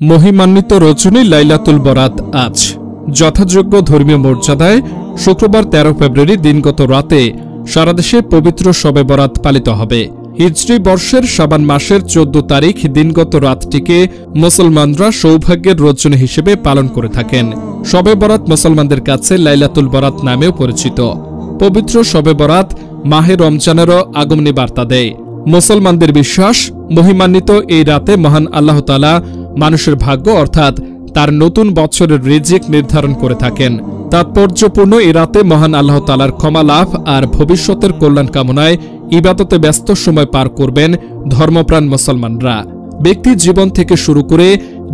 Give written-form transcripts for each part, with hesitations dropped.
মহিমান্বিত রজনী লাইলাতুল বরাত আজ যথাযোগ্য ধর্মীয় মর্যাদায় শুক্রবার ১৩ ফেব্রুয়ারি দিনগত রাতে সারা দেশে পবিত্র শবে বরাত পালিত হবে। হিজরি বর্ষের শাবান মাসের ১৪ তারিখ দিনগত রাতটিকে মুসলমানরা সৌভাগ্যের রজনী হিসেবে পালন করে থাকেন। শবে বরাত মুসলমানদের কাছে লাইলাতুল বরাত নামেও পরিচিত। পবিত্র শবে বরাত মাহে রমজানেরও আগমনী বার্তা দেয়। মুসলমানদের বিশ্বাস, মহিমান্বিত এই রাতে মহান আল্লাহ তাআলা মানুষের ভাগ্য অর্থাৎ তার নতুন বছরের রিজিক নির্ধারণ করে থাকেন। তাৎপর্যপূর্ণ এই রাতে মহান আল্লাহ তাআলার ক্ষমা লাভ আর ভবিষ্যতের কল্যাণ কামনায় ইবাদতে ব্যস্ত সময় পার করবেন ধর্মপ্রাণ মুসলমানরা। ব্যক্তি জীবন থেকে শুরু করে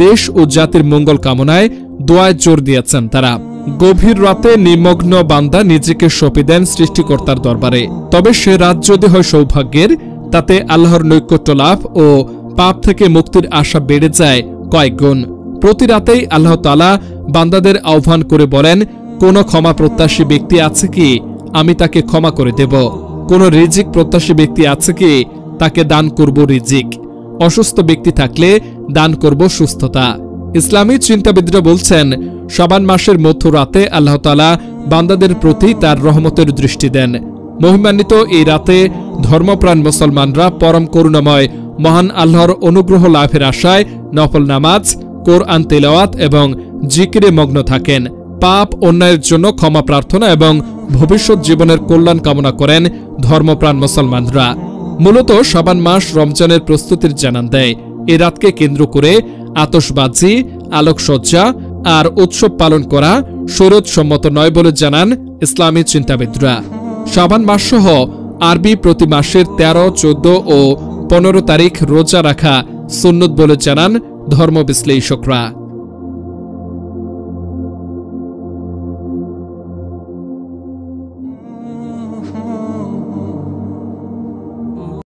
দেশ ও জাতির মঙ্গল কামনায় দোয়ায় জোর দিয়েছেন তারা। গভীর রাতে নিমগ্ন বান্দা নিজেকে সঁপে দেন সৃষ্টিকর্তার দরবারে। তবে সে রাত যদি হয় সৌভাগ্যের, তাতে আল্লাহর নৈকট্য লাভ ও পাপ থেকে মুক্তির আশা বেড়ে যায় কয়েক গুণ। প্রতি রাতেই আল্লাহ তাআলা বান্দাদের আহ্বান করে বলেন, কোন ক্ষমা প্রত্যাশী ব্যক্তি আছে কি, আমি তাকে ক্ষমা করে দেব। কোন রিজিক প্রত্যাশী ব্যক্তি আছে কি, তাকে দান করব রিজিক। অসুস্থ ব্যক্তি থাকলে দান করব সুস্থতা। ইসলামী চিন্তাবিদরা বলছেন, শাবান মাসের মধ্যরাতে আল্লাহ তাআলা বান্দাদের প্রতি তার রহমতের দৃষ্টি দেন। মহিমান্বিত এই রাতে ধর্মপ্রাণ মুসলমানরা পরম করুণাময় মহান আল্লাহর অনুগ্রহ লাভের আশায় নফল নামাজ, কোরআন তেলাওয়াত এবং জিকিরে মগ্ন থাকেন। পাপ অন্যায়ের জন্য ক্ষমা প্রার্থনা এবং ভবিষ্যৎ জীবনের কল্যাণ কামনা করেন ধর্মপ্রাণ মুসলমানরা। মূলত শাবান মাস রমজানের প্রস্তুতির জানান দেয়। এ রাতকে কেন্দ্র করে আতশবাজি, আলোকসজ্জা আর উৎসব পালন করা শরীয়তসম্মত নয় বলে জানান ইসলামী চিন্তাবিদরা। শাবান মাস সহ আরবি প্রতি মাসের ১৩, ১৪ ও ১৫ তারিখ রোজা রাখা সুন্নত বলে জানান ধর্ম বিশ্লেষকরা।